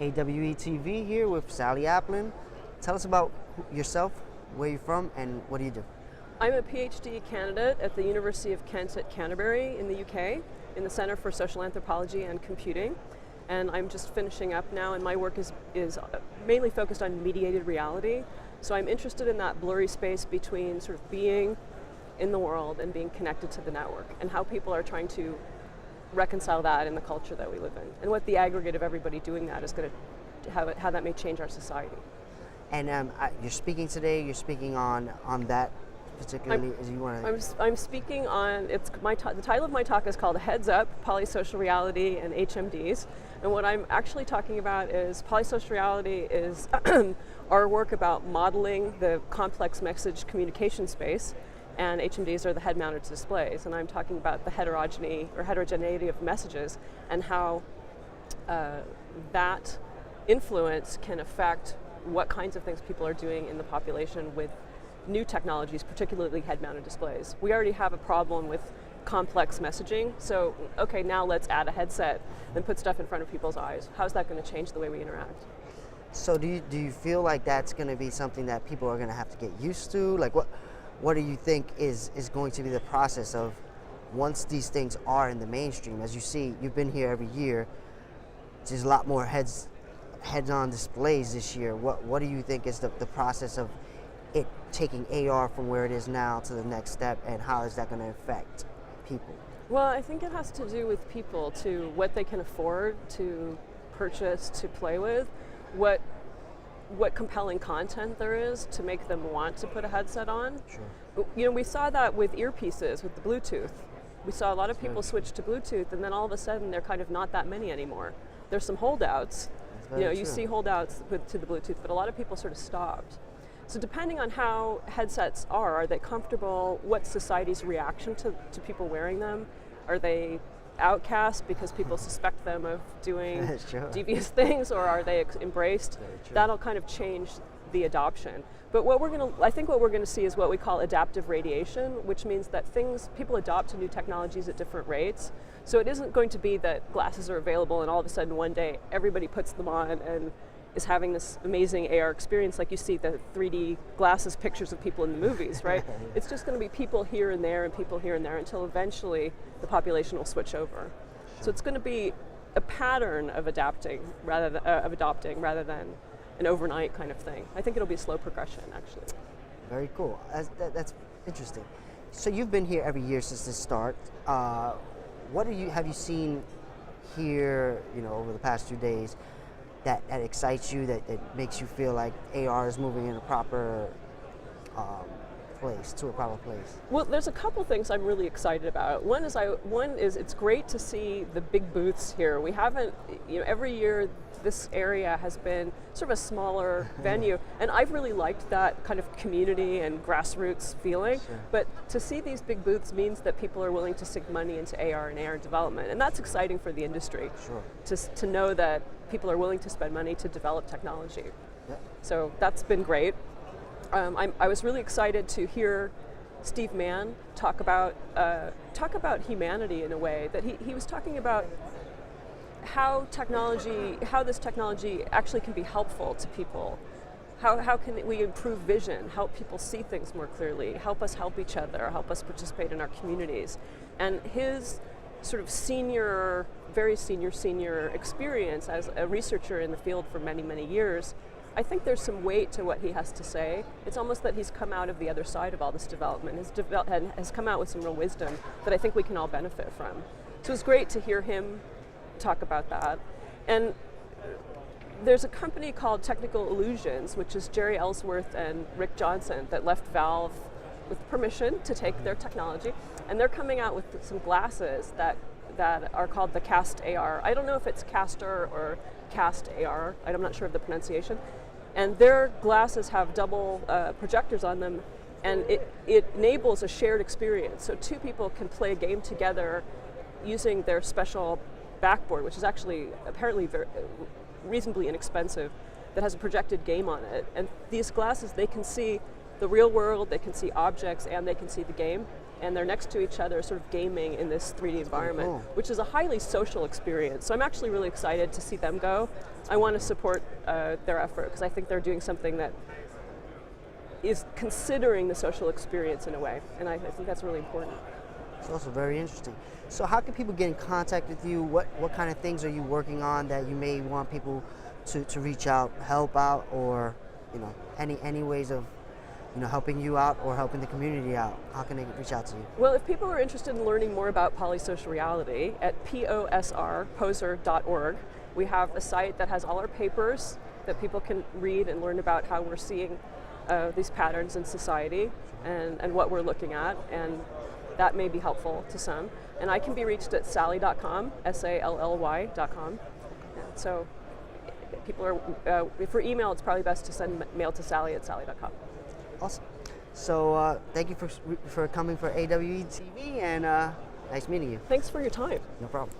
AWE here with Sally Applin. Tell us about yourself, where you're from, and what do you do? I'm a PhD candidate at the University of Kent at Canterbury in the UK, in the Center for Social Anthropology and Computing. And I'm just finishing up now, and my work is mainly focused on mediated reality. So I'm interested in that blurry space between sort of being in the world and being connected to the network, and how people are trying to reconcile that in the culture that we live in, and what the aggregate of everybody doing that is going to, how that may change our society. And you're speaking today. You're speaking on that particularly. As you want to. I'm speaking on. The title of my talk is called "Heads Up: Polysocial Reality and HMDs." And what I'm actually talking about is polysocial reality is our work about modeling the complex message communication space, and HMDs are the head-mounted displays. And I'm talking about the heterogeneity of messages and how that influence can affect what kinds of things people are doing in the population with new technologies, particularly head-mounted displays. We already have a problem with complex messaging, so okay, now let's add a headset and put stuff in front of people's eyes. How's that going to change the way we interact? So do you feel like that's going to be something that people are going to have to get used to? Like what do you think is going to be the process of once these things are in the mainstream? As you see, you've been here every year. There's a lot more heads-on displays this year. What do you think is the process of it taking AR from where it is now to the next step, and how is that going to affect people? Well, I think it has to do with people, to what they can afford to purchase, to play with, what compelling content there is to make them want to put a headset on. Sure. You know, we saw that with earpieces, with the Bluetooth. We saw a lot of people switch to Bluetooth, and then all of a sudden they're kind of not that many anymore. There's some holdouts. You know, you see holdouts to the Bluetooth, but a lot of people sort of stopped. So depending on how headsets are they comfortable? What's society's reaction to people wearing them? Are they outcast because people suspect them of doing devious things, or are they embraced? That'll kind of change the adoption. But I think what we're going to see is what we call adaptive radiation, which means that people adopt to new technologies at different rates. So it isn't going to be that glasses are available and all of a sudden one day everybody puts them on and is having this amazing AR experience, like you see the 3D glasses pictures of people in the movies, right? It's just going to be people here and there and people here and there until eventually the population will switch over. So it's going to be a pattern of adopting rather than an overnight kind of thing. I think it'll be a slow progression, actually. Very cool. That's interesting. So you've been here every year since the start. What have you seen here, over the past 2 days that excites you, that makes you feel like AR is moving in a proper place? Well, there's a couple things I'm really excited about. One is it's great to see the big booths here. We haven't, every year this area has been sort of a smaller venue, and I've really liked that kind of community and grassroots feeling. Sure. But to see these big booths means that people are willing to sink money into AR and AR development, and that's exciting for the industry. Sure. To know that people are willing to spend money to develop technology. Yep. So that's been great. I was really excited to hear Steve Mann talk about humanity in a way, that he was talking about how this technology actually can be helpful to people. How can we improve vision, help people see things more clearly, help us help each other, help us participate in our communities. And his sort of very senior experience as a researcher in the field for many, many years, I think there's some weight to what he has to say. It's almost that he's come out of the other side of all this development, has come out with some real wisdom that I think we can all benefit from. So it's great to hear him talk about that. And there's a company called Technical Illusions, which is Jerry Ellsworth and Rick Johnson, that left Valve with permission to take their technology, and they're coming out with some glasses that are called the Cast AR. I don't know if it's Caster or Cast AR, I'm not sure of the pronunciation. And their glasses have double projectors on them, and it enables a shared experience. So two people can play a game together using their special backboard, which is actually apparently reasonably inexpensive, that has a projected game on it. And these glasses, they can see the real world, they can see objects, and they can see the game. And they're next to each other, sort of gaming in this 3D environment, cool. which is a highly social experience. So I'm actually really excited to see them go. I want to support their effort because I think they're doing something that is considering the social experience in a way, and I think that's really important. It's also very interesting. So how can people get in contact with you? What kind of things are you working on that you may want people to reach out, help out, or any ways of helping you out or helping the community out? How can they reach out to you? Well, if people are interested in learning more about polysocial reality, at poser.org, we have a site that has all our papers that people can read and learn about how we're seeing these patterns in society and what we're looking at, and that may be helpful to some. And I can be reached at sally.com, SALLY.com. So people are, for email, it's probably best to send mail to sally@sally.com. Awesome. So thank you for coming for AWE TV, and nice meeting you. Thanks for your time. No problem.